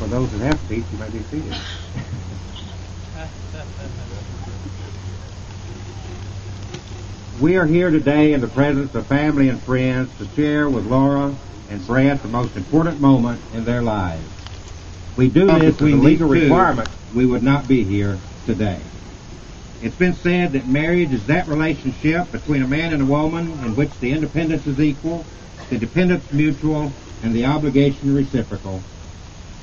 those that have seats, you may be seated. We are here today in the presence of family and friends to share with Laura and Brett the most important moment in their lives. We do this as a legal requirement. We would not be here today. It's been said that marriage is that relationship between a man and a woman in which the independence is equal, the dependence mutual, and the obligation reciprocal.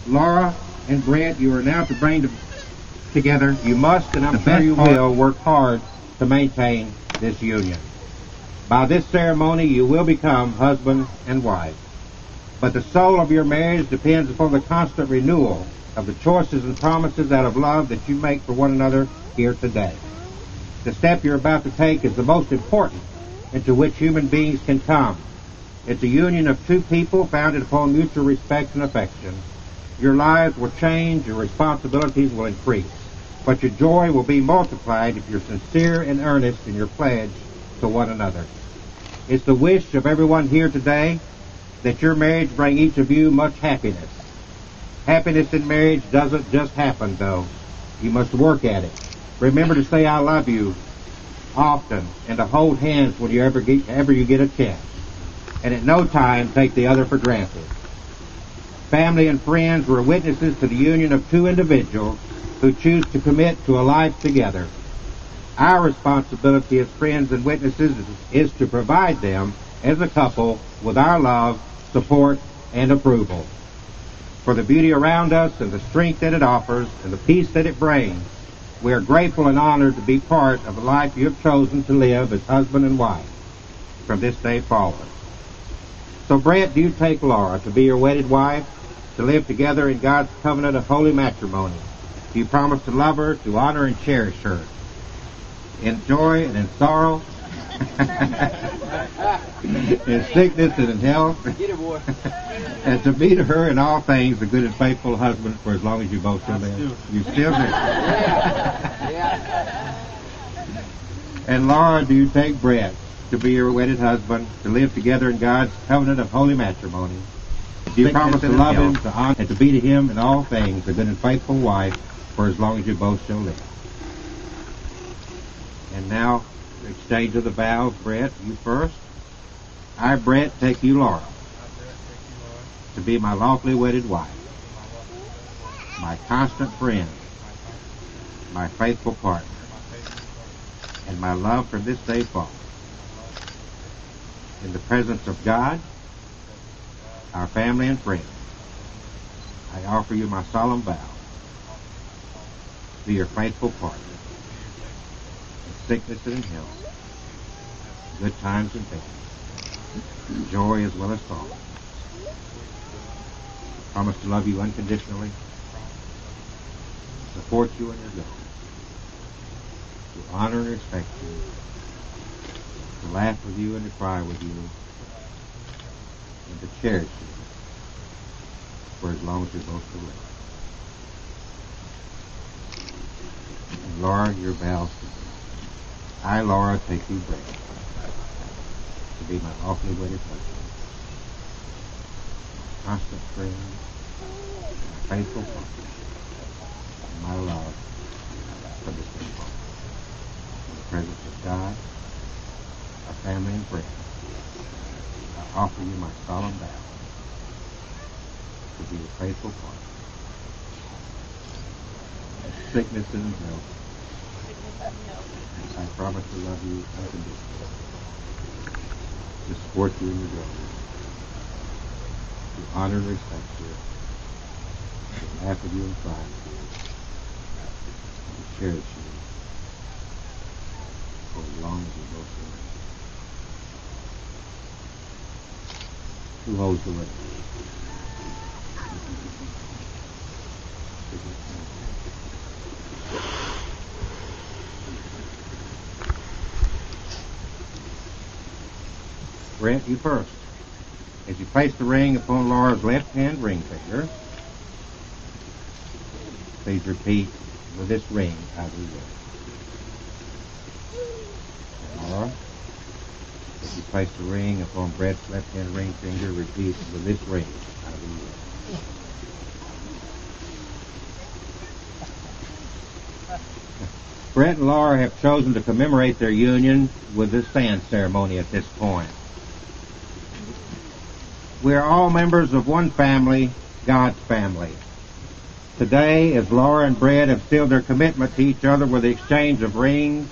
Laura and Brett, you are now to bring together. You must, and I'm sure you will, work hard to maintain this union. By this ceremony, you will become husband and wife. But the soul of your marriage depends upon the constant renewal of the choices and promises out of love that you make for one another here today. The step you're about to take is the most important into which human beings can come. It's a union of two people founded upon mutual respect and affection. Your lives will change, your responsibilities will increase, but your joy will be multiplied if you're sincere and earnest in your pledge to one another. It's the wish of everyone here today that your marriage bring each of you much happiness. Happiness in marriage doesn't just happen, though. You must work at it. Remember to say I love you often and to hold hands when you ever you get a chance. And at no time take the other for granted. Family and friends were witnesses to the union of two individuals who choose to commit to a life together. Our responsibility as friends and witnesses is to provide them as a couple with our love, support, and approval. For the beauty around us and the strength that it offers and the peace that it brings, we are grateful and honored to be part of the life you have chosen to live as husband and wife from this day forward. So, Brett, do you take Laura to be your wedded wife, to live together in God's covenant of holy matrimony? Do you promise to love her, to honor and cherish her, in joy and in sorrow, in sickness and in health, Get it, boy. and to be to her in all things a good and faithful husband for as long as you both shall live? You still do. Yeah. And Laura, do you take Brett to be your wedded husband, to live together in God's covenant of holy matrimony? Do you promise to love him, to honor, and to be to him in all things a good and faithful wife for as long as you both shall live? And now, the exchange of the vows. Brett, you first. I, Brett, take you, Laura, to be my lawfully wedded wife, my constant friend, my faithful partner, and my love from this day forward. In the presence of God, our family and friends, I offer you my solemn vow to be your faithful partner in sickness and in health, good times and pain, joy as well as sorrow. I promise to love you unconditionally, support you in your goals, to honor and respect you, to laugh with you and to cry with you, and to cherish you for as long as you're both to live. And Laura, your vows to me. I, Laura, take you, Brett, to be my lawfully wedded husband, my constant friend, my faithful partner, and my love for this day forward. In the presence of God, our family and friends, I offer you my solemn vow to be your faithful partner, in sickness and in health. I promise to love you unconditionally, to support you in your goals, to honor and respect you, to laugh with you and cry with you, and to cherish you for as long as you both live. Who holds the ring? Brett, you first. As you place the ring upon Laura's left-hand ring finger, please repeat with this ring, I do will. And Laura, as you place the ring upon Brett's left-hand ring finger, repeat with this ring, I do will. Brett and Laura have chosen to commemorate their union with this sand ceremony at this point. We are all members of one family, God's family. Today, as Laura and Brett have sealed their commitment to each other with the exchange of rings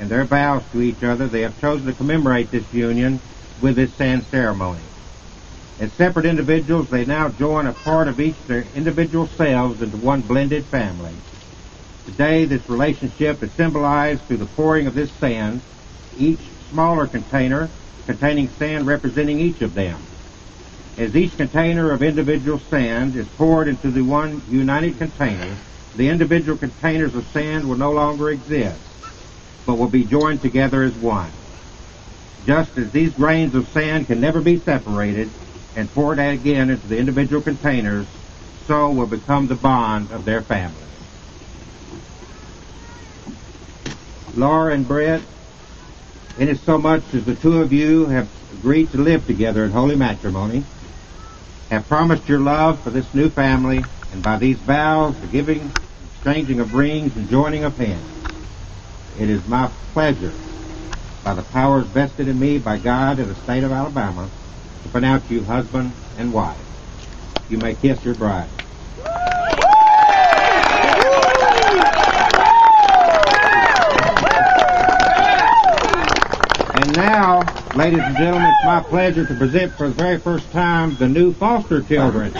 and their vows to each other, they have chosen to commemorate this union with this sand ceremony. As separate individuals, they now join a part of each their individual selves into one blended family. Today, this relationship is symbolized through the pouring of this sand, each smaller container containing sand representing each of them. As each container of individual sand is poured into the one united container, the individual containers of sand will no longer exist, but will be joined together as one. Just as these grains of sand can never be separated and poured again into the individual containers, so will become the bond of their family. Laura and Brett, inasmuch as the two of you have agreed to live together in holy matrimony, have promised your love for this new family, and by these vows, the giving, exchanging of rings, and joining of hands, it is my pleasure, by the powers vested in me by God in the state of Alabama, to pronounce you husband and wife. You may kiss your bride. And now, ladies and gentlemen, it's my pleasure to present for the very first time the new foster children.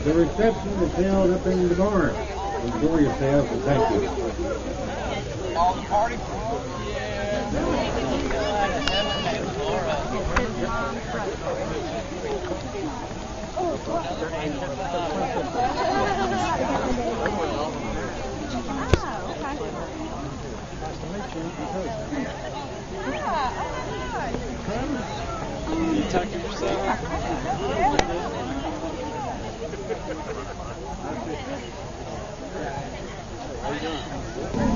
The reception is held up in the barn. Enjoy yourselves and thank you. All the party? You tucking yourself? How you doing?